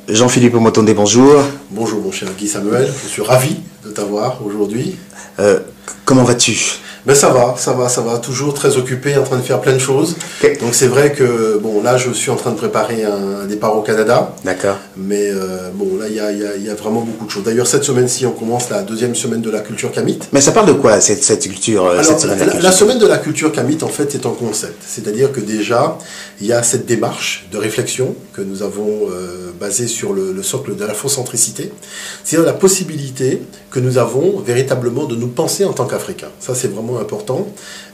Jean-Philippe Motonde, bonjour. Bonjour mon cher Guy Samuel, je suis ravi de t'avoir aujourd'hui. Comment vas-tu? Ben ça va, toujours très occupé, en train de faire plein de choses. Okay. Donc c'est vrai que, bon, là je suis en train de préparer un départ au Canada. D'accord. Mais bon, là il y a vraiment beaucoup de choses. D'ailleurs cette semaine-ci, on commence la deuxième semaine de la culture kamite. Mais ça parle de quoi cette culture? Alors, cette semaine la semaine de la culture kamite, en fait, c'est un concept. C'est-à-dire que déjà, il y a cette démarche de réflexion que nous avons basée sur le socle de l'afrocentricité. C'est-à-dire la possibilité que nous avons véritablement de nous penser en tant qu'Africains. Ça, c'est vraiment important.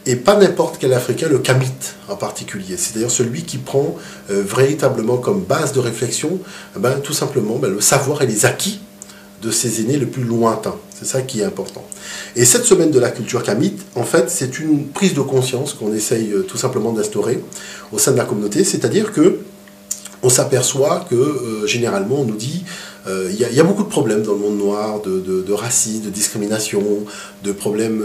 Et pas n'importe quel Africain, le kamite en particulier. C'est-à-dire celui qui prend véritablement comme base de réflexion, tout simplement, le savoir et les acquis de ses aînés le plus lointain. C'est ça qui est important. Et cette semaine de la culture kamite, en fait, c'est une prise de conscience qu'on essaye tout simplement d'instaurer au sein de la communauté. C'est-à-dire que on s'aperçoit que, généralement, on nous dit il y a beaucoup de problèmes dans le monde noir, de racisme, de discrimination, de problèmes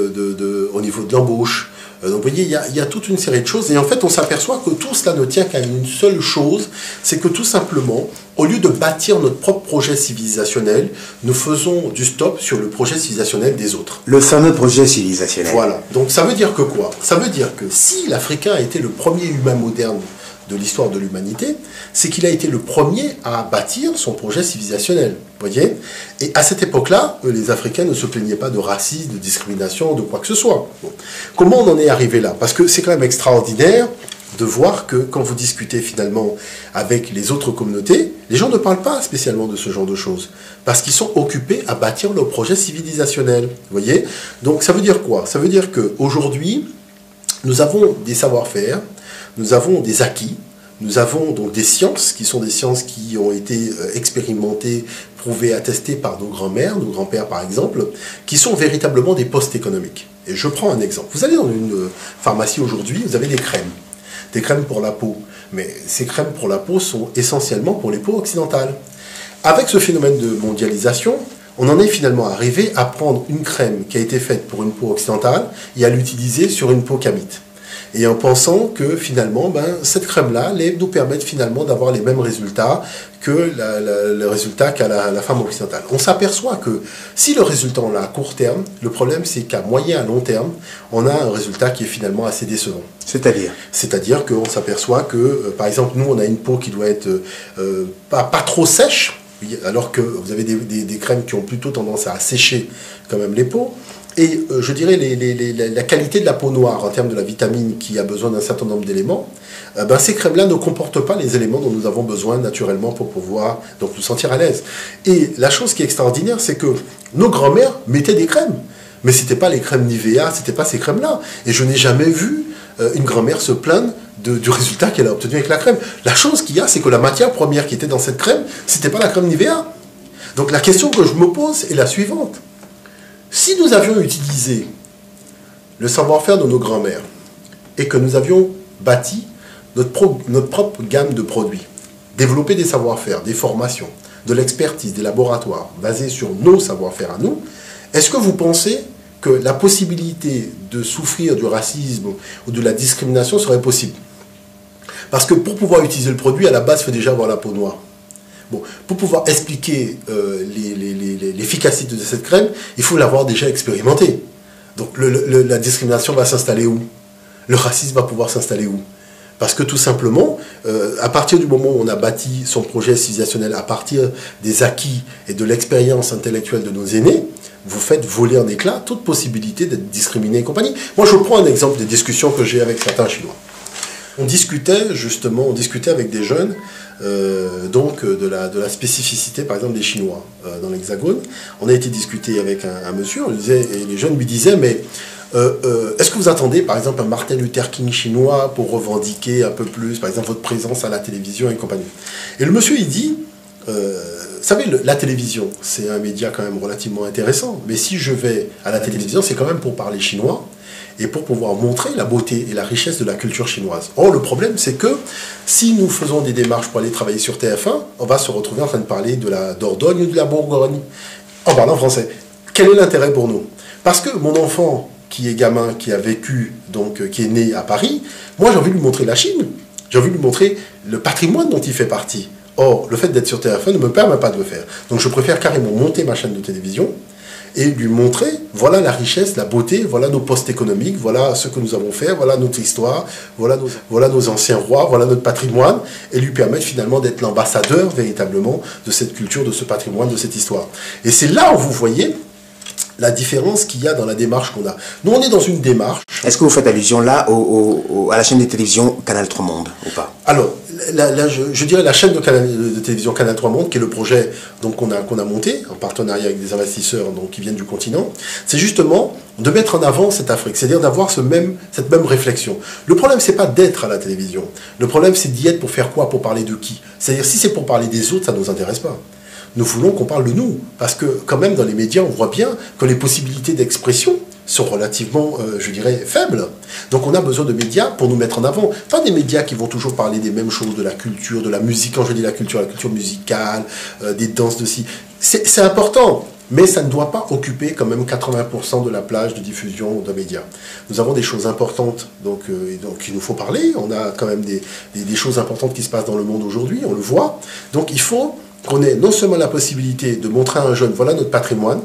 au niveau de l'embauche. Donc vous voyez, il y a toute une série de choses. Et en fait, on s'aperçoit que tout cela ne tient qu'à une seule chose, c'est que tout simplement, au lieu de bâtir notre propre projet civilisationnel, nous faisons du stop sur le projet civilisationnel des autres. Le fameux projet civilisationnel. Voilà. Donc ça veut dire que quoi? Ça veut dire que si l'Africain a été le premier humain moderne de l'histoire de l'humanité, c'est qu'il a été le premier à bâtir son projet civilisationnel. Voyez? Et à cette époque-là, les Africains ne se plaignaient pas de racisme, de discrimination, de quoi que ce soit. Bon. Comment on en est arrivé là? Parce que c'est quand même extraordinaire de voir que quand vous discutez finalement avec les autres communautés, les gens ne parlent pas spécialement de ce genre de choses. Parce qu'ils sont occupés à bâtir leur projet civilisationnel. Voyez? Donc ça veut dire quoi? Ça veut dire qu'aujourd'hui, nous avons des savoir-faire, nous avons des acquis, nous avons donc des sciences qui sont des sciences qui ont été expérimentées, prouvées, attestées par nos grands-mères, nos grands-pères par exemple, qui sont véritablement des postes économiques. Et je prends un exemple. Vous allez dans une pharmacie aujourd'hui, vous avez des crèmes pour la peau. Mais ces crèmes pour la peau sont essentiellement pour les peaux occidentales. Avec ce phénomène de mondialisation, on en est finalement arrivé à prendre une crème qui a été faite pour une peau occidentale et à l'utiliser sur une peau kamite. Et en pensant que finalement, cette crème-là allait nous permettre finalement d'avoir les mêmes résultats que le résultat qu'a la femme occidentale. On s'aperçoit que si le résultat on l'a à court terme, le problème c'est qu'à moyen à long terme, on a un résultat qui est finalement assez décevant. C'est-à-dire? C'est-à-dire qu'on s'aperçoit que, par exemple, nous on a une peau qui doit être pas trop sèche, alors que vous avez des crèmes qui ont plutôt tendance à assécher quand même les peaux. Et je dirais la qualité de la peau noire en termes de la vitamine qui a besoin d'un certain nombre d'éléments, ces crèmes-là ne comportent pas les éléments dont nous avons besoin naturellement pour pouvoir donc, nous sentir à l'aise. Et la chose qui est extraordinaire, c'est que nos grands-mères mettaient des crèmes. Mais ce n'était pas les crèmes Nivea, ce n'était pas ces crèmes-là. Et je n'ai jamais vu une grand-mère se plaindre du résultat qu'elle a obtenu avec la crème. La chose qu'il y a, c'est que la matière première qui était dans cette crème, ce n'était pas la crème Nivea. Donc la question que je me pose est la suivante. Si nous avions utilisé le savoir-faire de nos grands-mères et que nous avions bâti notre propre gamme de produits, développé des savoir-faire, des formations, de l'expertise, des laboratoires basés sur nos savoir-faire à nous, est-ce que vous pensez que la possibilité de souffrir du racisme ou de la discrimination serait possible? Parce que pour pouvoir utiliser le produit, à la base, il faut déjà avoir la peau noire. Bon, pour pouvoir expliquer l'efficacité de cette crème, il faut l'avoir déjà expérimenté. Donc la discrimination va s'installer où? Le racisme va pouvoir s'installer où? Parce que tout simplement, à partir du moment où on a bâti son projet civilisationnel, à partir des acquis et de l'expérience intellectuelle de nos aînés, vous faites voler en éclats toute possibilité d'être discriminé et compagnie. Moi, je prends un exemple des discussions que j'ai avec certains Chinois. On discutait avec des jeunes de la spécificité, par exemple, des Chinois dans l'Hexagone. On a été discuter avec un monsieur, et les jeunes lui disaient, mais est-ce que vous attendez, par exemple, un Martin Luther King chinois pour revendiquer un peu plus, par exemple, votre présence à la télévision et compagnie? Et le monsieur, il dit, vous savez, la télévision, c'est un média quand même relativement intéressant, mais si je vais à la télévision, c'est quand même pour parler chinois, et pour pouvoir montrer la beauté et la richesse de la culture chinoise. Or, le problème, c'est que si nous faisons des démarches pour aller travailler sur TF1, on va se retrouver en train de parler de la Dordogne ou de la Bourgogne, en parlant français. Quel est l'intérêt pour nous? Parce que mon enfant, qui est gamin, qui a vécu, donc qui est né à Paris, moi j'ai envie de lui montrer la Chine. J'ai envie de lui montrer le patrimoine dont il fait partie. Or, le fait d'être sur TF1 ne me permet pas de le faire. Donc je préfère carrément monter ma chaîne de télévision et lui montrer, voilà la richesse, la beauté, voilà nos postes économiques, voilà ce que nous avons fait, voilà notre histoire, voilà nos anciens rois, voilà notre patrimoine, et lui permettre finalement d'être l'ambassadeur véritablement de cette culture, de ce patrimoine, de cette histoire. Et c'est là où vous voyez la différence qu'il y a dans la démarche qu'on a. Nous, on est dans une démarche... Est-ce que vous faites allusion là à la chaîne de télévision Canal 3 Monde ou pas? Alors, je dirais la chaîne de télévision Canal 3 Monde, qui est le projet qu'on a monté en partenariat avec des investisseurs qui viennent du continent, c'est justement de mettre en avant cette Afrique, c'est-à-dire d'avoir cette même réflexion. Le problème, c'est pas d'être à la télévision. Le problème, c'est d'y être pour faire quoi? Pour parler de qui? C'est-à-dire, si c'est pour parler des autres, ça ne nous intéresse pas. Nous voulons qu'on parle de nous, parce que quand même dans les médias, on voit bien que les possibilités d'expression sont relativement, je dirais, faibles. Donc on a besoin de médias pour nous mettre en avant. Pas des médias qui vont toujours parler des mêmes choses, de la culture, de la musique. Quand je dis la culture musicale, des danses de ci. C'est important, mais ça ne doit pas occuper quand même 80% de la plage de diffusion de médias. Nous avons des choses importantes donc il nous faut parler. On a quand même des choses importantes qui se passent dans le monde aujourd'hui, on le voit. Donc il faut qu'on ait non seulement la possibilité de montrer à un jeune, voilà notre patrimoine,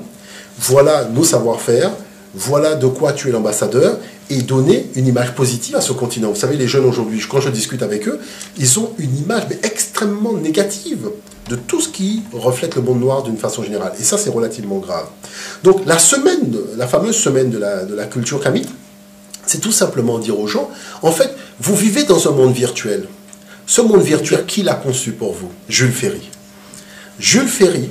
voilà nos savoir-faire, voilà de quoi tu es l'ambassadeur, et donner une image positive à ce continent. Vous savez, les jeunes aujourd'hui, quand je discute avec eux, ils ont une image mais extrêmement négative de tout ce qui reflète le monde noir d'une façon générale. Et ça, c'est relativement grave. Donc la fameuse semaine de la culture kamite, c'est tout simplement dire aux gens, en fait, vous vivez dans un monde virtuel. Ce monde virtuel, qui l'a conçu pour vous? Jules Ferry. Jules Ferry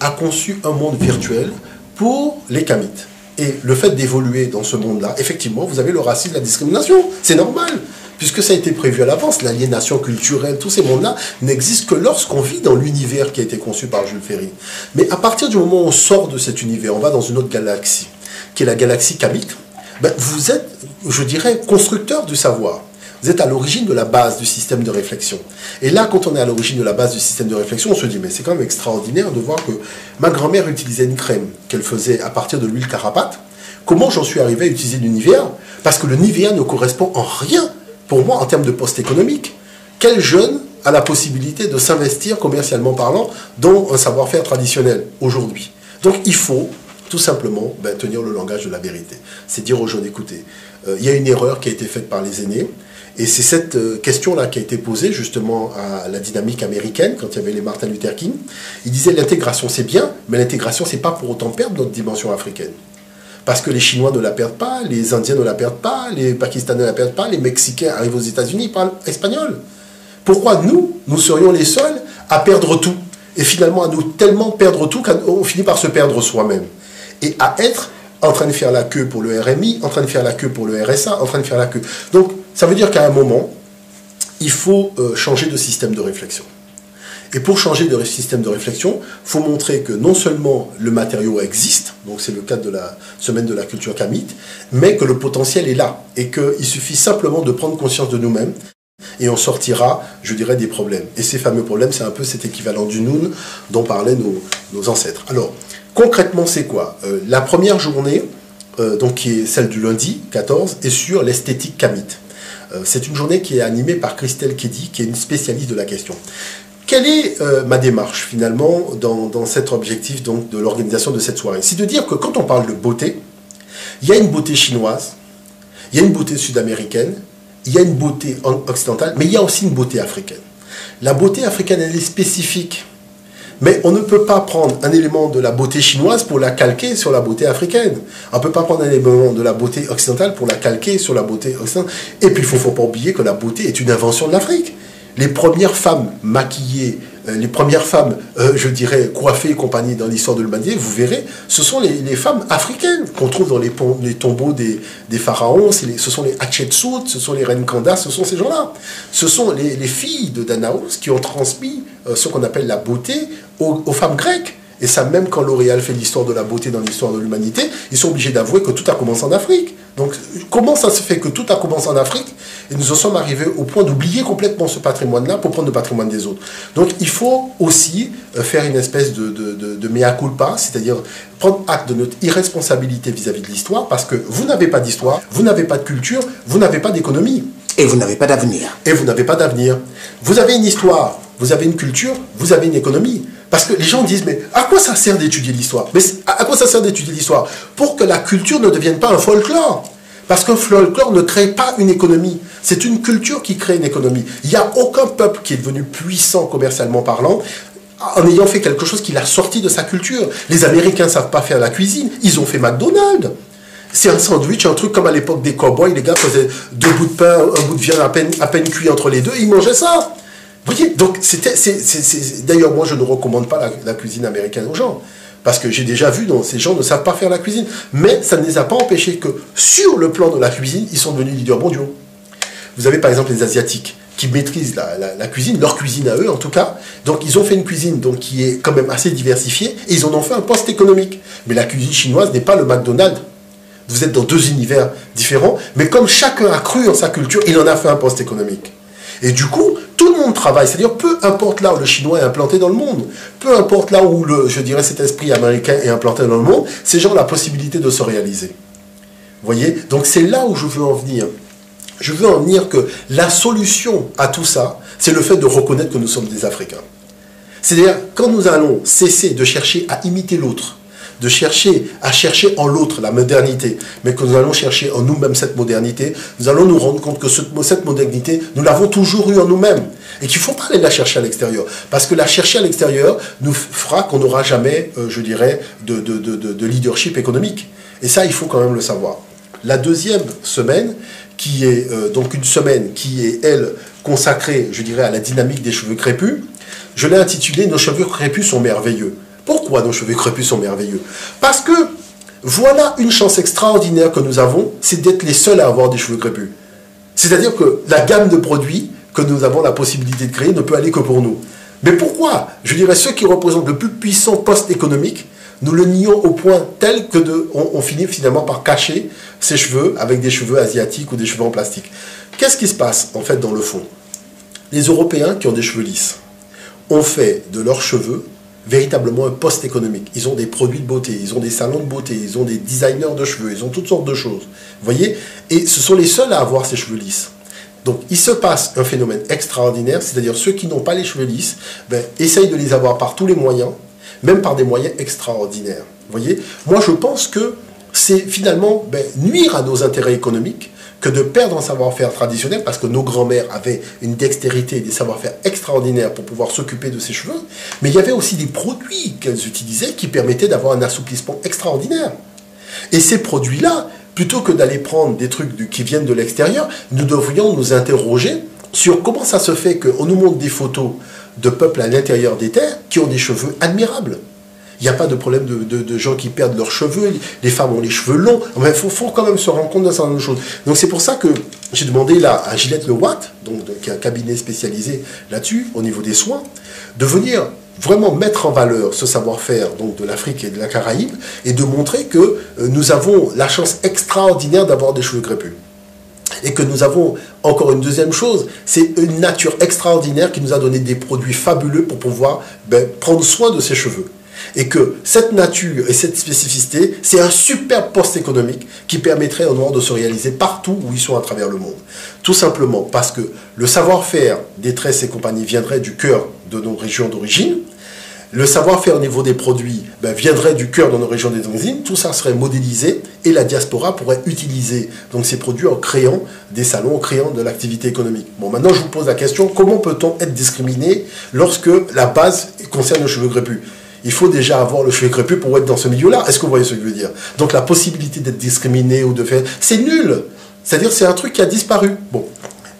a conçu un monde virtuel pour les Kamites. Et le fait d'évoluer dans ce monde-là, effectivement, vous avez le racisme, la discrimination. C'est normal, puisque ça a été prévu à l'avance. L'aliénation culturelle, tous ces mondes-là n'existent que lorsqu'on vit dans l'univers qui a été conçu par Jules Ferry. Mais à partir du moment où on sort de cet univers, on va dans une autre galaxie, qui est la galaxie Kamite, ben vous êtes, je dirais, constructeur du savoir. Vous êtes à l'origine de la base du système de réflexion. Et là, quand on est à l'origine de la base du système de réflexion, on se dit, mais c'est quand même extraordinaire de voir que ma grand-mère utilisait une crème qu'elle faisait à partir de l'huile carapate. Comment j'en suis arrivé à utiliser l'univers? Parce que le Nivea ne correspond en rien, pour moi, en termes de poste économique. Quel jeune a la possibilité de s'investir, commercialement parlant, dans un savoir-faire traditionnel aujourd'hui? Donc, il faut tout simplement tenir le langage de la vérité. C'est dire aux jeunes, écoutez, il y a une erreur qui a été faite par les aînés. Et c'est cette question-là qui a été posée justement à la dynamique américaine, quand il y avait les Martin Luther King. Il disait l'intégration c'est bien, mais l'intégration c'est pas pour autant perdre notre dimension africaine. Parce que les Chinois ne la perdent pas, les Indiens ne la perdent pas, les Pakistanais ne la perdent pas, les Mexicains arrivent aux États-Unis, ils parlent espagnol. Pourquoi nous serions les seuls à perdre tout? Et finalement à nous tellement perdre tout qu'on finit par se perdre soi-même. Et à être en train de faire la queue pour le RMI, en train de faire la queue pour le RSA, en train de faire la queue. Donc, ça veut dire qu'à un moment, il faut changer de système de réflexion. Et pour changer de système de réflexion, il faut montrer que non seulement le matériau existe, donc c'est le cadre de la semaine de la culture kamite, mais que le potentiel est là. Et qu'il suffit simplement de prendre conscience de nous-mêmes et on sortira, je dirais, des problèmes. Et ces fameux problèmes, c'est un peu cet équivalent du Noun dont parlaient nos ancêtres. Alors, concrètement, c'est quoi? La première journée, donc qui est celle du lundi 14, est sur l'esthétique kamite. C'est une journée qui est animée par Christelle Kedi, qui est une spécialiste de la question. Quelle est ma démarche, finalement, dans cet objectif donc, de l'organisation de cette soirée? C'est de dire que quand on parle de beauté, il y a une beauté chinoise, il y a une beauté sud-américaine, il y a une beauté occidentale, mais il y a aussi une beauté africaine. La beauté africaine, elle est spécifique. Mais on ne peut pas prendre un élément de la beauté chinoise pour la calquer sur la beauté africaine. On ne peut pas prendre un élément de la beauté occidentale pour la calquer sur la beauté occidentale. Et puis, il ne faut pas oublier que la beauté est une invention de l'Afrique. Les premières femmes maquillées, les premières femmes, je dirais, coiffées et compagnie dans l'histoire de l'humanité, vous verrez, ce sont les femmes africaines qu'on trouve dans les tombeaux des pharaons, ce sont les Hatshepsut, ce sont les reines Candace, ce sont ces gens-là. Ce sont les filles de Danaos qui ont transmis ce qu'on appelle la beauté aux femmes grecques. Et ça, même quand L'Oréal fait l'histoire de la beauté dans l'histoire de l'humanité, ils sont obligés d'avouer que tout a commencé en Afrique. Donc, comment ça se fait que tout a commencé en Afrique et nous en sommes arrivés au point d'oublier complètement ce patrimoine-là pour prendre le patrimoine des autres? Donc, il faut aussi faire une espèce de mea culpa, c'est-à-dire prendre acte de notre irresponsabilité vis-à-vis de l'histoire, parce que vous n'avez pas d'histoire, vous n'avez pas de culture, vous n'avez pas d'économie. Et vous n'avez pas d'avenir. Et vous n'avez pas d'avenir. Vous avez une histoire vous avez une culture, vous avez une économie. Parce que les gens disent, mais à quoi ça sert d'étudier l'histoire? Mais à quoi ça sert d'étudier l'histoire? Pour que la culture ne devienne pas un folklore. Parce qu'un folklore ne crée pas une économie. C'est une culture qui crée une économie. Il n'y a aucun peuple qui est devenu puissant commercialement parlant en ayant fait quelque chose qui l'a sorti de sa culture. Les Américains ne savent pas faire la cuisine. Ils ont fait McDonald's. C'est un sandwich, un truc comme à l'époque des cow-boys. Les gars faisaient 2 bouts de pain, un bout de viande à peine cuit entre les deux. Ils mangeaient ça. Vous voyez, donc d'ailleurs, moi, je ne recommande pas la cuisine américaine aux gens. Parce que j'ai déjà vu, non, ces gens ne savent pas faire la cuisine. Mais ça ne les a pas empêchés que, sur le plan de la cuisine, ils sont devenus leaders mondiaux. Vous avez par exemple les Asiatiques qui maîtrisent la cuisine, leur cuisine à eux en tout cas. Donc ils ont fait une cuisine donc, qui est quand même assez diversifiée et ils en ont fait un poste économique. Mais la cuisine chinoise n'est pas le McDonald's. Vous êtes dans 2 univers différents, mais comme chacun a cru en sa culture, il en a fait un poste économique. Et du coup, tout le monde travaille. C'est-à-dire, peu importe là où le chinois est implanté dans le monde, peu importe là où, je dirais, cet esprit américain est implanté dans le monde, ces gens ont la possibilité de se réaliser. Vous voyez? Donc c'est là où je veux en venir. Je veux en venir que la solution à tout ça, c'est le fait de reconnaître que nous sommes des Africains. C'est-à-dire, quand nous allons cesser de chercher à imiter l'autre, de chercher à chercher en l'autre la modernité, mais que nous allons chercher en nous-mêmes cette modernité, nous allons nous rendre compte que cette modernité, nous l'avons toujours eue en nous-mêmes. Et qu'il ne faut pas aller la chercher à l'extérieur. Parce que la chercher à l'extérieur nous fera qu'on n'aura jamais, je dirais, de leadership économique. Et ça, il faut quand même le savoir. La deuxième semaine, qui est donc une semaine qui est, elle, consacrée, je dirais, à la dynamique des cheveux crépus, je l'ai intitulée « Nos cheveux crépus sont merveilleux ». Pourquoi nos cheveux crépus sont merveilleux? Parce que voilà une chance extraordinaire que nous avons, c'est d'être les seuls à avoir des cheveux crépus. C'est-à-dire que la gamme de produits que nous avons la possibilité de créer ne peut aller que pour nous. Mais pourquoi? Je dirais ceux qui représentent le plus puissant poste économique, nous le nions au point tel que on finit finalement par cacher ses cheveux avec des cheveux asiatiques ou des cheveux en plastique. Qu'est-ce qui se passe en fait dans le fond? Les Européens qui ont des cheveux lisses ont fait de leurs cheveux véritablement un poste économique. Ils ont des produits de beauté, ils ont des salons de beauté, ils ont des designers de cheveux, ils ont toutes sortes de choses. Vous voyez? Et ce sont les seuls à avoir ces cheveux lisses. Donc il se passe un phénomène extraordinaire, c'est-à-dire ceux qui n'ont pas les cheveux lisses, essayent de les avoir par tous les moyens, même par des moyens extraordinaires. Vous voyez? Moi je pense que c'est finalement nuire à nos intérêts économiques que de perdre un savoir-faire traditionnel, parce que nos grands-mères avaient une dextérité et des savoir-faire extraordinaires pour pouvoir s'occuper de ses cheveux, mais il y avait aussi des produits qu'elles utilisaient qui permettaient d'avoir un assouplissement extraordinaire. Et ces produits-là, plutôt que d'aller prendre des trucs qui viennent de l'extérieur, nous devrions nous interroger sur comment ça se fait qu'on nous montre des photos de peuples à l'intérieur des terres qui ont des cheveux admirables. Il n'y a pas de problème de gens qui perdent leurs cheveux, les femmes ont les cheveux longs, mais il faut quand même se rendre compte de certaines choses. Donc c'est pour ça que j'ai demandé là à Gillette Le Watt, qui est un cabinet spécialisé là-dessus, au niveau des soins, de venir vraiment mettre en valeur ce savoir-faire de l'Afrique et de la Caraïbe, et de montrer que nous avons la chance extraordinaire d'avoir des cheveux crépus. Et que nous avons encore une deuxième chose, c'est une nature extraordinaire qui nous a donné des produits fabuleux pour pouvoir prendre soin de ses cheveux. Et que cette nature et cette spécificité, c'est un super poste économique qui permettrait aux Noirs de se réaliser partout où ils sont à travers le monde. Tout simplement parce que le savoir-faire des tresses et compagnie viendrait du cœur de nos régions d'origine. Le savoir-faire au niveau des produits viendrait du cœur de nos régions d'origine. Tout ça serait modélisé et la diaspora pourrait utiliser donc, ces produits en créant des salons, en créant de l'activité économique. Bon, maintenant je vous pose la question, comment peut-on être discriminé lorsque la base concerne le cheveu crépus? Il faut déjà avoir le cheveu crépus pour être dans ce milieu-là. Est-ce que vous voyez ce que je veux dire? Donc la possibilité d'être discriminé ou de faire... C'est nul. C'est-à-dire c'est un truc qui a disparu. Bon.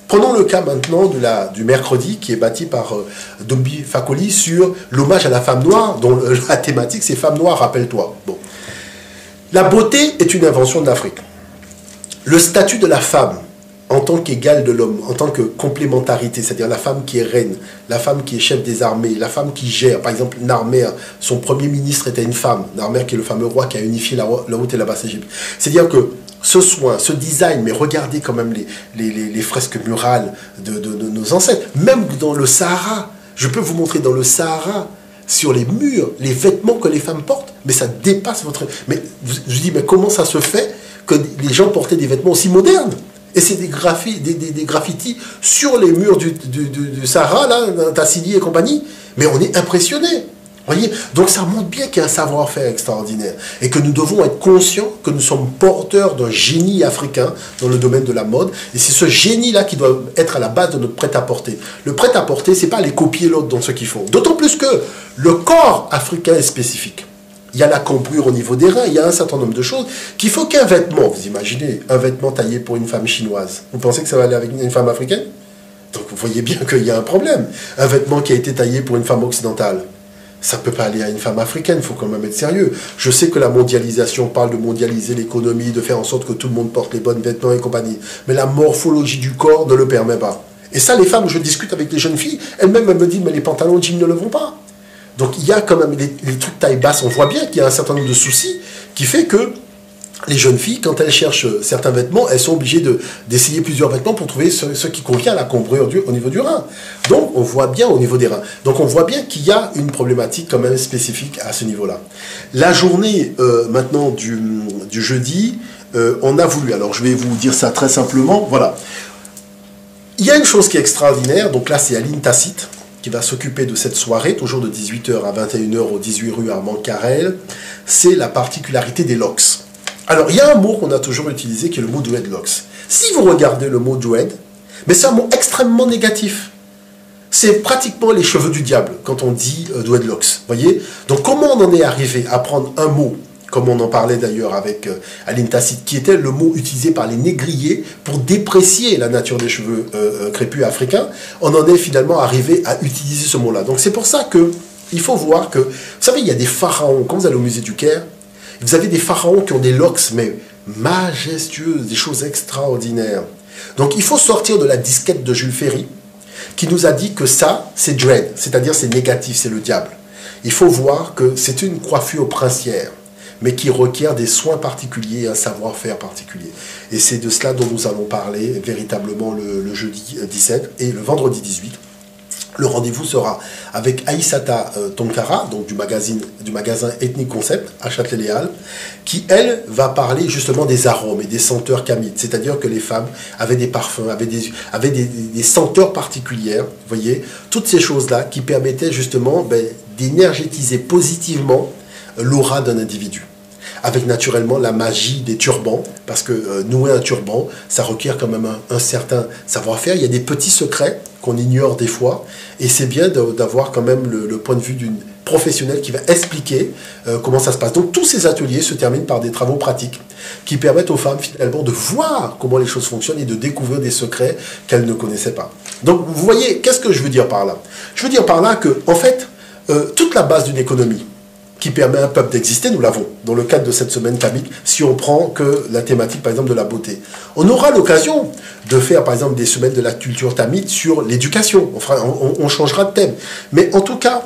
Prenons le cas maintenant du mercredi qui est bâti par Dombi Fakoli sur l'hommage à la femme noire, dont la thématique c'est Femme noire, rappelle-toi. Bon. La beauté est une invention de l'Afrique. Le statut de la femme en tant qu'égale de l'homme, en tant que complémentarité, c'est-à-dire la femme qui est reine, la femme qui est chef des armées, la femme qui gère, par exemple Narmer, son premier ministre était une femme, Narmer qui est le fameux roi qui a unifié la haute et la basse Égypte. C'est-à-dire que ce soin, ce design, mais regardez quand même les fresques murales de nos ancêtres, même dans le Sahara, je peux vous montrer dans le Sahara, sur les murs, les vêtements que les femmes portent, mais ça dépasse votre... Mais je dis, mais comment ça se fait que les gens portaient des vêtements aussi modernes? Et c'est des graffitis sur les murs du Sahara, là, Tassili et compagnie. Mais on est impressionné. Voyez, donc ça montre bien qu'il y a un savoir-faire extraordinaire et que nous devons être conscients que nous sommes porteurs d'un génie africain dans le domaine de la mode. Et c'est ce génie-là qui doit être à la base de notre prêt-à-porter. Le prêt-à-porter, c'est pas aller copier l'autre dans ce qu'ils font. D'autant plus que le corps africain est spécifique. Il y a la cambrure au niveau des reins, il y a un certain nombre de choses qu'il faut qu'un vêtement, vous imaginez, un vêtement taillé pour une femme chinoise, vous pensez que ça va aller avec une femme africaine? Donc vous voyez bien qu'il y a un problème. Un vêtement qui a été taillé pour une femme occidentale, ça ne peut pas aller à une femme africaine, il faut quand même être sérieux. Je sais que la mondialisation parle de mondialiser l'économie, de faire en sorte que tout le monde porte les bons vêtements et compagnie. Mais la morphologie du corps ne le permet pas. Et ça, les femmes, je discute avec les jeunes filles, elles-mêmes me disent, mais les pantalons jeans ne le vont pas. Donc il y a quand même les trucs taille basse, on voit bien qu'il y a un certain nombre de soucis qui fait que les jeunes filles, quand elles cherchent certains vêtements, elles sont obligées d'essayer plusieurs vêtements pour trouver ce qui convient à la cambrure au niveau du rein. Donc, on voit bien au niveau des reins. Donc, on voit bien qu'il y a une problématique quand même spécifique à ce niveau-là. La journée, maintenant, du jeudi, on a voulu, alors je vais vous dire ça très simplement, voilà. Il y a une chose qui est extraordinaire, donc là, c'est Aline Tacite qui va s'occuper de cette soirée, toujours de 18h à 21h au 18 rue Armand Carrel. C'est la particularité des locks. Alors, il y a un mot qu'on a toujours utilisé qui est le mot dreadlocks. Si vous regardez le mot dread, mais c'est un mot extrêmement négatif. C'est pratiquement les cheveux du diable quand on dit dreadlocks. Voyez? Donc, comment on en est arrivé à prendre un mot, comme on en parlait d'ailleurs avec Aline Tacite, qui était le mot utilisé par les négriers pour déprécier la nature des cheveux crépus africains, on en est finalement arrivé à utiliser ce mot-là. Donc, c'est pour ça que il faut voir que, vous savez, il y a des pharaons, quand vous allez au musée du Caire, vous avez des pharaons qui ont des locks, mais majestueuses, des choses extraordinaires. Donc il faut sortir de la disquette de Jules Ferry, qui nous a dit que ça, c'est dread, c'est-à-dire c'est négatif, c'est le diable. Il faut voir que c'est une coiffure princière, mais qui requiert des soins particuliers et un savoir-faire particulier. Et c'est de cela dont nous allons parler véritablement le jeudi 17 et le vendredi 18. Le rendez-vous sera avec Aïssata Tonkara, donc du magasin Ethnic Concept à Châtelet-Les-Halles, qui, elle, va parler justement des arômes et des senteurs kamites. C'est-à-dire que les femmes avaient des parfums, avaient des senteurs particulières, vous voyez, toutes ces choses-là qui permettaient justement d'énergétiser positivement l'aura d'un individu. Avec naturellement la magie des turbans, parce que nouer un turban, ça requiert quand même un certain savoir-faire. Il y a des petits secrets qu'on ignore des fois, et c'est bien d'avoir quand même le point de vue d'une professionnelle qui va expliquer comment ça se passe. Donc tous ces ateliers se terminent par des travaux pratiques qui permettent aux femmes finalement de voir comment les choses fonctionnent et de découvrir des secrets qu'elles ne connaissaient pas. Donc vous voyez, qu'est-ce que je veux dire par là? Je veux dire par là que, en fait, toute la base d'une économie qui permet à un peuple d'exister, nous l'avons dans le cadre de cette semaine tamique, si on prend que la thématique, par exemple, de la beauté. On aura l'occasion de faire, par exemple, des semaines de la culture tamite sur l'éducation. On changera de thème. Mais en tout cas,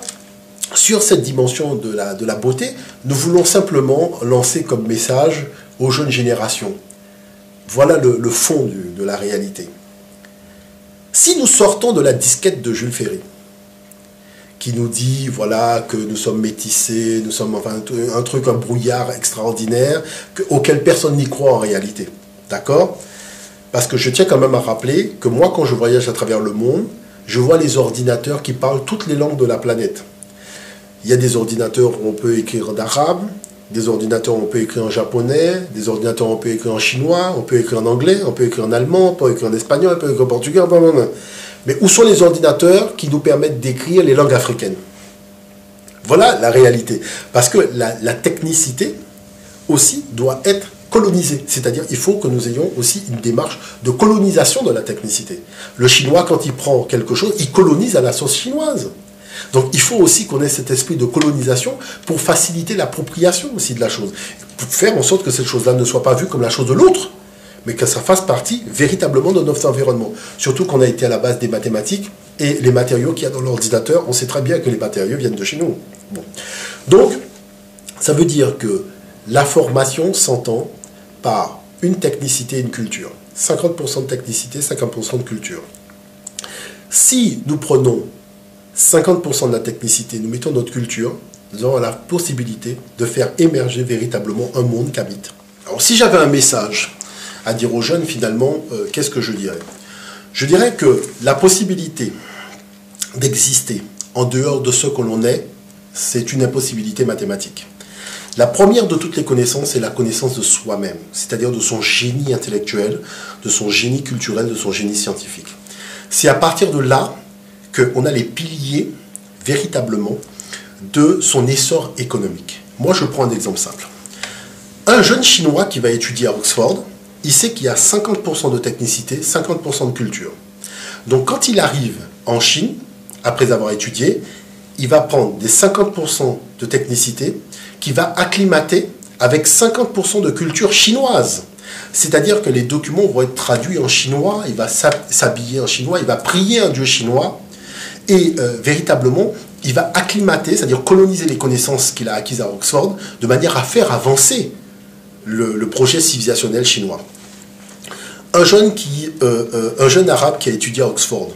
sur cette dimension de la beauté, nous voulons simplement lancer comme message aux jeunes générations. Voilà le fond de la réalité. Si nous sortons de la disquette de Jules Ferry, qui nous dit, voilà, que nous sommes métissés, nous sommes, enfin, un brouillard extraordinaire, auquel personne n'y croit en réalité. D'accord? Parce que je tiens quand même à rappeler que moi, quand je voyage à travers le monde, je vois les ordinateurs qui parlent toutes les langues de la planète. Il y a des ordinateurs où on peut écrire en arabe, des ordinateurs où on peut écrire en japonais, des ordinateurs où on peut écrire en chinois, on peut écrire en anglais, on peut écrire en allemand, on peut écrire en espagnol, on peut écrire en portugais, mais où sont les ordinateurs qui nous permettent d'écrire les langues africaines? Voilà la réalité. Parce que la technicité aussi doit être colonisée. C'est-à-dire il faut que nous ayons aussi une démarche de colonisation de la technicité. Le chinois, quand il prend quelque chose, il colonise à la sauce chinoise. Donc il faut aussi qu'on ait cet esprit de colonisation pour faciliter l'appropriation aussi de la chose. Pour faire en sorte que cette chose-là ne soit pas vue comme la chose de l'autre, mais que ça fasse partie véritablement de notre environnement. Surtout qu'on a été à la base des mathématiques, et les matériaux qu'il y a dans l'ordinateur, on sait très bien que les matériaux viennent de chez nous. Bon. Donc, ça veut dire que la formation s'entend par une technicité et une culture. 50% de technicité, 50% de culture. Si nous prenons 50% de la technicité, nous mettons notre culture, nous avons la possibilité de faire émerger véritablement un monde kamite. Alors, si j'avais un message à dire aux jeunes, finalement, qu'est-ce que je dirais? Je dirais que la possibilité d'exister en dehors de ce que l'on est, c'est une impossibilité mathématique. La première de toutes les connaissances est la connaissance de soi-même, c'est-à-dire de son génie intellectuel, de son génie culturel, de son génie scientifique. C'est à partir de là qu'on a les piliers, véritablement, de son essor économique. Moi, je prends un exemple simple. Un jeune Chinois qui va étudier à Oxford, il sait qu'il y a 50% de technicité, 50% de culture. Donc, quand il arrive en Chine, après avoir étudié, il va prendre des 50% de technicité qui va acclimater avec 50% de culture chinoise. C'est-à-dire que les documents vont être traduits en chinois, il va s'habiller en chinois, il va prier un dieu chinois, et véritablement, il va acclimater, c'est-à-dire coloniser les connaissances qu'il a acquises à Oxford, de manière à faire avancer le projet civilisationnel chinois. Un jeune arabe qui a étudié à Oxford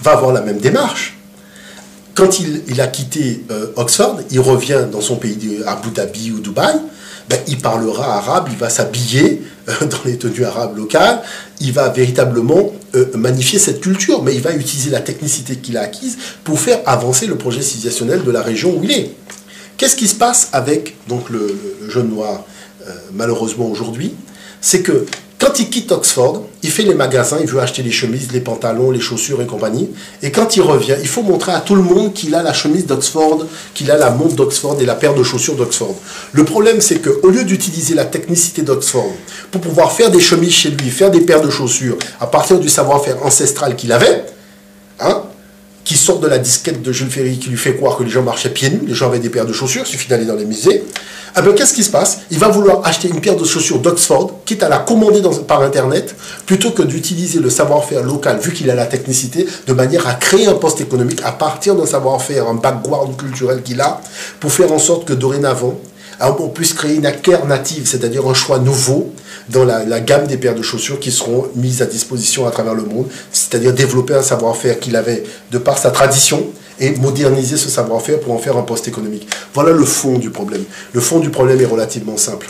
va avoir la même démarche. Quand il a quitté Oxford, il revient dans son pays, Abu Dhabi ou Dubaï, ben, il parlera arabe, il va s'habiller dans les tenues arabes locales, il va véritablement magnifier cette culture, mais il va utiliser la technicité qu'il a acquise pour faire avancer le projet civilisationnel de la région où il est. Qu'est-ce qui se passe avec donc, le jeune noir, malheureusement aujourd'hui? C'est que quand il quitte Oxford, il fait les magasins, il veut acheter les chemises, les pantalons, les chaussures et compagnie. Et quand il revient, il faut montrer à tout le monde qu'il a la chemise d'Oxford, qu'il a la montre d'Oxford et la paire de chaussures d'Oxford. Le problème, c'est qu'au lieu d'utiliser la technicité d'Oxford pour pouvoir faire des chemises chez lui, faire des paires de chaussures, à partir du savoir-faire ancestral qu'il avait, hein, qui sort de la disquette de Jules Ferry, qui lui fait croire que les gens marchaient pieds nus, les gens avaient des paires de chaussures, il suffit d'aller dans les musées. Eh bien, qu'est-ce qui se passe? Il va vouloir acheter une paire de chaussures d'Oxford, quitte à la commander par Internet, plutôt que d'utiliser le savoir-faire local, vu qu'il a la technicité, de manière à créer un poste économique à partir d'un savoir-faire, un background culturel qu'il a, pour faire en sorte que dorénavant, on puisse créer une alternative, c'est-à-dire un choix nouveau dans la gamme des paires de chaussures qui seront mises à disposition à travers le monde, c'est-à-dire développer un savoir-faire qu'il avait de par sa tradition et moderniser ce savoir-faire pour en faire un poste économique. Voilà le fond du problème. Le fond du problème est relativement simple.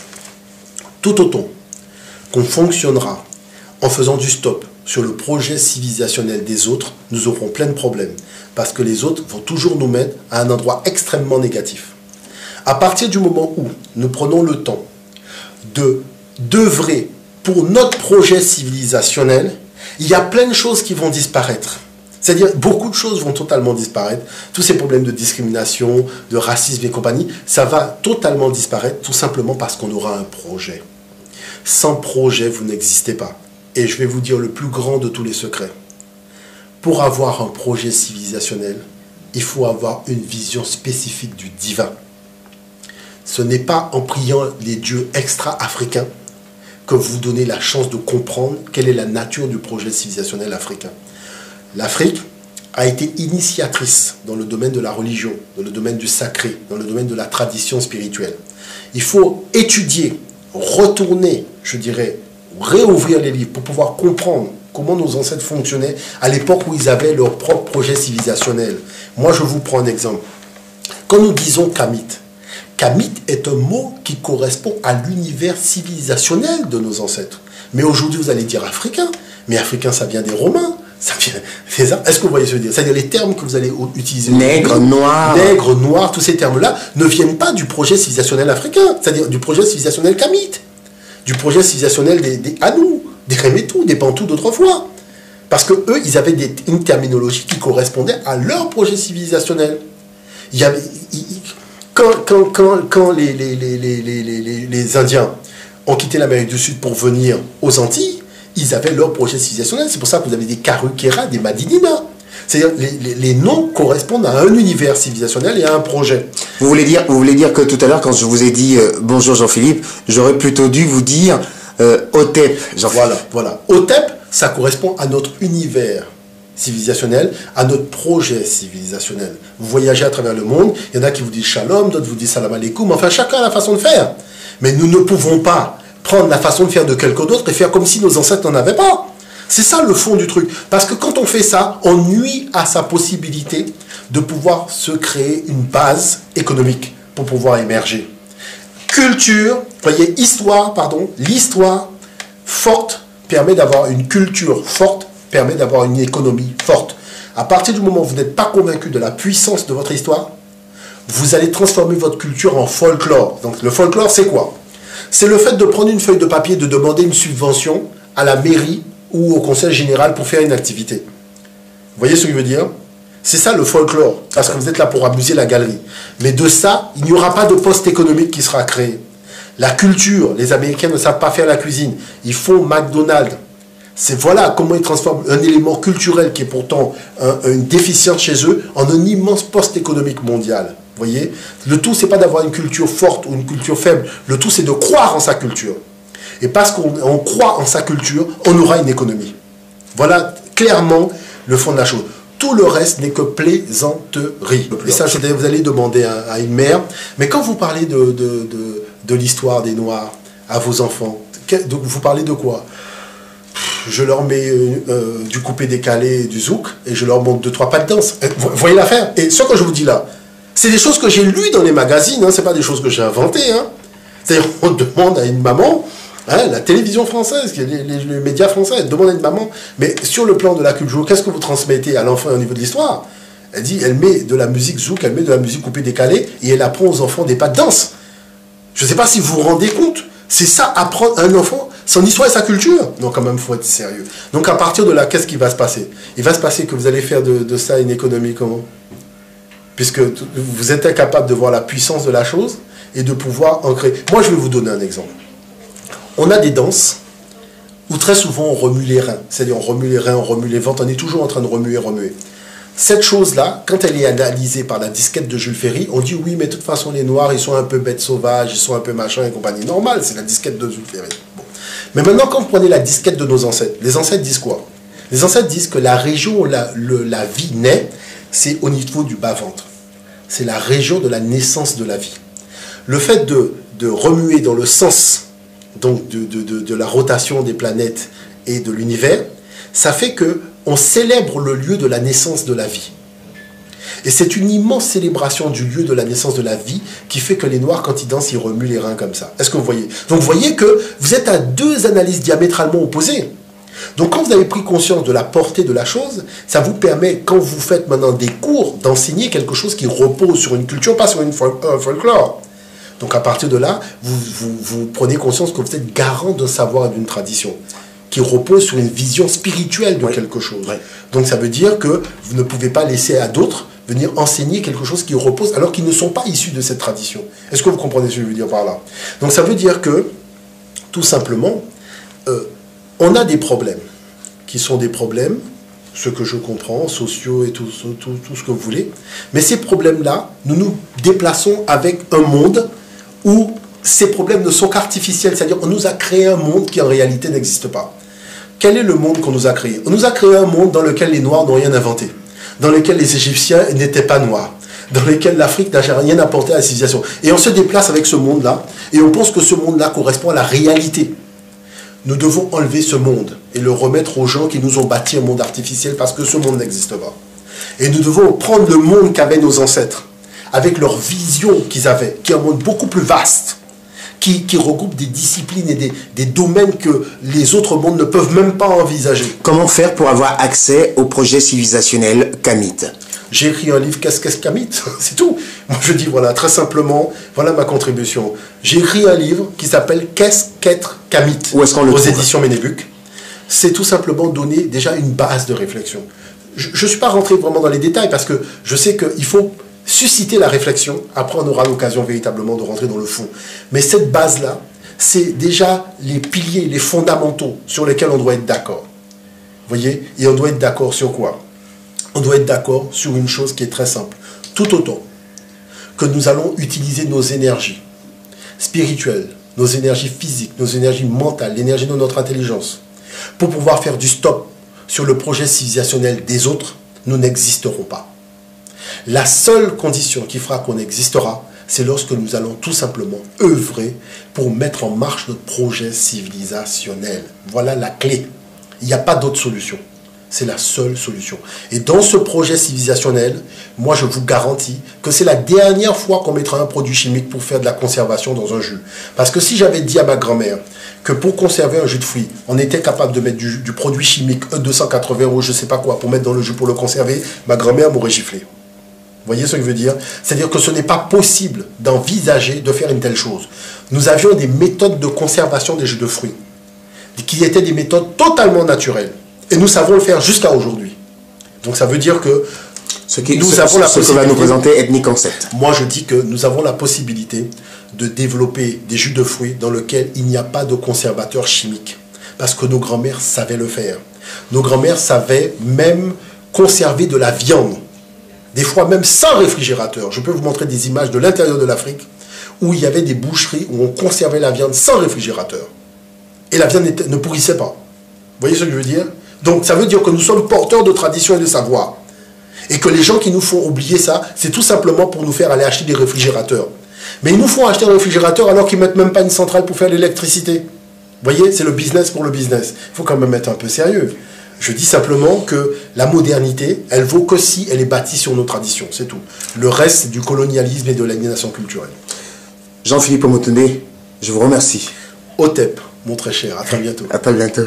Tout autant qu'on fonctionnera en faisant du stop sur le projet civilisationnel des autres, nous aurons plein de problèmes, parce que les autres vont toujours nous mettre à un endroit extrêmement négatif. À partir du moment où nous prenons le temps d'œuvrer pour notre projet civilisationnel, il y a plein de choses qui vont disparaître. C'est-à-dire, beaucoup de choses vont totalement disparaître. Tous ces problèmes de discrimination, de racisme et compagnie, ça va totalement disparaître, tout simplement parce qu'on aura un projet. Sans projet, vous n'existez pas. Et je vais vous dire le plus grand de tous les secrets. Pour avoir un projet civilisationnel, il faut avoir une vision spécifique du divin. Ce n'est pas en priant les dieux extra-africains que vous donnez la chance de comprendre quelle est la nature du projet civilisationnel africain. L'Afrique a été initiatrice dans le domaine de la religion, dans le domaine du sacré, dans le domaine de la tradition spirituelle. Il faut étudier, retourner, je dirais, réouvrir les livres pour pouvoir comprendre comment nos ancêtres fonctionnaient à l'époque où ils avaient leur propre projet civilisationnel. Moi, je vous prends un exemple. Quand nous disons Kamit, Kamit est un mot qui correspond à l'univers civilisationnel de nos ancêtres. Mais aujourd'hui, vous allez dire africain. Mais africain, ça vient des Romains. Ça vient des Arabes. Est-ce que vous voyez ce que je veux dire? C'est-à-dire les termes que vous allez utiliser. Nègre, noir. Nègre, noir, tous ces termes-là ne viennent pas du projet civilisationnel africain. C'est-à-dire du projet civilisationnel Kamit. Du projet civilisationnel des Hanou, des Remetou, des Bantous d'autrefois. Parce que eux, ils avaient une terminologie qui correspondait à leur projet civilisationnel. Il y avait... Quand les Indiens ont quitté l'Amérique du Sud pour venir aux Antilles, ils avaient leur projet civilisationnel. C'est pour ça que vous avez des Karukera, des Madinina. C'est-à-dire les noms correspondent à un univers civilisationnel et à un projet. Vous voulez dire que tout à l'heure, quand je vous ai dit bonjour Jean-Philippe, j'aurais plutôt dû vous dire Hotep, Jean-Philippe. Voilà. Hotep, ça correspond à notre univers civilisationnel, à notre projet civilisationnel. Vous voyagez à travers le monde, il y en a qui vous disent shalom, d'autres vous disent salam alaikum, enfin chacun a la façon de faire. Mais nous ne pouvons pas prendre la façon de faire de quelqu'un d'autre et faire comme si nos ancêtres n'en avaient pas. C'est ça le fond du truc. Parce que quand on fait ça, on nuit à sa possibilité de pouvoir se créer une base économique pour pouvoir émerger. Culture, voyez, l'histoire forte permet d'avoir une culture forte, permet d'avoir une économie forte. À partir du moment où vous n'êtes pas convaincu de la puissance de votre histoire, vous allez transformer votre culture en folklore. Donc le folklore, c'est quoi? C'est le fait de prendre une feuille de papier, de demander une subvention à la mairie ou au conseil général pour faire une activité. Vous voyez ce que je veux dire? C'est ça le folklore, parce que vous êtes là pour amuser la galerie. Mais de ça, il n'y aura pas de poste économique qui sera créé. La culture, les Américains ne savent pas faire la cuisine. Ils font McDonald's. C'est voilà comment ils transforment un élément culturel qui est pourtant une déficience chez eux en un immense poste économique mondial. Vous voyez? Le tout, c'est pas d'avoir une culture forte ou une culture faible. Le tout, c'est de croire en sa culture. Et parce qu'on croit en sa culture, on aura une économie. Voilà clairement le fond de la chose. Tout le reste n'est que plaisanterie. Et ça, vous allez demander à une mère. Mais quand vous parlez de l'histoire des Noirs à vos enfants, vous parlez de quoi? Je leur mets du coupé-décalé et du zouk, et je leur montre 2-3 pas de danse. Vous voyez l'affaire? Et ce que je vous dis là, c'est des choses que j'ai lues dans les magazines, hein, ce n'est pas des choses que j'ai inventées. Hein. C'est-à-dire, on demande à une maman, hein, la télévision française, les médias français, elle demande à une maman, mais sur le plan de la culture, qu'est-ce que vous transmettez à l'enfant au niveau de l'histoire? Elle dit, elle met de la musique zouk, elle met de la musique coupé-décalé, et elle apprend aux enfants des pas de danse. Je ne sais pas si vous vous rendez compte. C'est ça, apprendre à un enfant son histoire et sa culture. Non, quand même, il faut être sérieux. Donc, à partir de là, qu'est-ce qui va se passer? Il va se passer que vous allez faire de ça une économie comment? Puisque vous êtes incapable de voir la puissance de la chose et de pouvoir en créer. Moi, je vais vous donner un exemple. On a des danses où très souvent on remue les reins. C'est-à-dire on remue les reins, on remue les ventres, on est toujours en train de remuer. Cette chose-là, quand elle est analysée par la disquette de Jules Ferry, on dit oui, mais de toute façon, les Noirs, ils sont un peu bêtes sauvages, ils sont un peu machin et compagnie. Normal, c'est la disquette de Jules Ferry. Bon. Mais maintenant, quand vous prenez la disquette de nos ancêtres, les ancêtres disent quoi? Les ancêtres disent que la région où la vie naît, c'est au niveau du bas-ventre. C'est la région de la naissance de la vie. Le fait de remuer dans le sens donc de la rotation des planètes et de l'univers, ça fait que on célèbre le lieu de la naissance de la vie. Et c'est une immense célébration du lieu de la naissance de la vie qui fait que les Noirs, quand ils dansent, ils remuent les reins comme ça. Est-ce que vous voyez? Donc vous voyez que vous êtes à deux analyses diamétralement opposées. Donc quand vous avez pris conscience de la portée de la chose, ça vous permet, quand vous faites maintenant des cours, d'enseigner quelque chose qui repose sur une culture, pas sur un folklore. Donc à partir de là, vous prenez conscience que vous êtes garant d'un savoir et d'une tradition qui repose sur une vision spirituelle de quelque chose. Donc ça veut dire que vous ne pouvez pas laisser à d'autres venir enseigner quelque chose qui repose alors qu'ils ne sont pas issus de cette tradition. Est-ce que vous comprenez ce que je veux dire par là? Donc ça veut dire que, tout simplement, on a des problèmes qui sont des problèmes, ce que je comprends, sociaux et tout ce que vous voulez. Mais ces problèmes-là, nous nous déplaçons avec un monde où ces problèmes ne sont qu'artificiels. C'est-à-dire qu'on nous a créé un monde qui en réalité n'existe pas. Quel est le monde qu'on nous a créé? On nous a créé un monde dans lequel les Noirs n'ont rien inventé, dans lequel les Égyptiens n'étaient pas noirs, dans lequel l'Afrique n'a rien apporté à la civilisation. Et on se déplace avec ce monde-là, et on pense que ce monde-là correspond à la réalité. Nous devons enlever ce monde et le remettre aux gens qui nous ont bâti un monde artificiel parce que ce monde n'existe pas. Et nous devons prendre le monde qu'avaient nos ancêtres, avec leur vision qu'ils avaient, qui est un monde beaucoup plus vaste, qui regroupe des disciplines et des domaines que les autres mondes ne peuvent même pas envisager. Comment faire pour avoir accès au projet civilisationnel Kamit? J'ai écrit un livre, qu'est-ce Kamit? C'est tout. Moi je dis, voilà, très simplement, voilà ma contribution. J'ai écrit un livre qui s'appelle Qu'est-ce qu'être Kamit? Où est-ce qu'on le trouve? Aux éditions Ménébuc. C'est tout simplement donner déjà une base de réflexion. Je ne suis pas rentré vraiment dans les détails parce que je sais qu'il faut susciter la réflexion. Après, on aura l'occasion véritablement de rentrer dans le fond. Mais cette base-là, c'est déjà les piliers, les fondamentaux sur lesquels on doit être d'accord. Vous voyez? Et on doit être d'accord sur quoi? On doit être d'accord sur une chose qui est très simple. Tout autant que nous allons utiliser nos énergies spirituelles, nos énergies physiques, nos énergies mentales, l'énergie de notre intelligence, pour pouvoir faire du stop sur le projet civilisationnel des autres, nous n'existerons pas. La seule condition qui fera qu'on existera, c'est lorsque nous allons tout simplement œuvrer pour mettre en marche notre projet civilisationnel. Voilà la clé. Il n'y a pas d'autre solution. C'est la seule solution. Et dans ce projet civilisationnel, moi je vous garantis que c'est la dernière fois qu'on mettra un produit chimique pour faire de la conservation dans un jus. Parce que si j'avais dit à ma grand-mère que pour conserver un jus de fruits, on était capable de mettre du produit chimique E280 ou je sais pas quoi pour mettre dans le jus pour le conserver, ma grand-mère m'aurait giflé. Vous voyez ce que je veux dire? C'est-à-dire que ce n'est pas possible d'envisager de faire une telle chose. Nous avions des méthodes de conservation des jus de fruits qui étaient des méthodes totalement naturelles. Et nous savons le faire jusqu'à aujourd'hui. Donc ça veut dire que ce que va nous présenter Ethnic Concept. Moi je dis que nous avons la possibilité de développer des jus de fruits dans lesquels il n'y a pas de conservateur chimique. Parce que nos grands-mères savaient le faire. Nos grands-mères savaient même conserver de la viande. Des fois même sans réfrigérateur. Je peux vous montrer des images de l'intérieur de l'Afrique où il y avait des boucheries où on conservait la viande sans réfrigérateur. Et la viande ne pourrissait pas. Vous voyez ce que je veux dire? Donc ça veut dire que nous sommes porteurs de tradition et de savoir. Et que les gens qui nous font oublier ça, c'est tout simplement pour nous faire aller acheter des réfrigérateurs. Mais ils nous font acheter un réfrigérateur alors qu'ils ne mettent même pas une centrale pour faire l'électricité. Vous voyez, c'est le business pour le business. Il faut quand même être un peu sérieux. Je dis simplement que la modernité, elle vaut que si elle est bâtie sur nos traditions, c'est tout. Le reste, c'est du colonialisme et de l'aliénation culturelle. Jean-Philippe Omotunde, je vous remercie. Otep, mon très cher, à très bientôt. À très bientôt.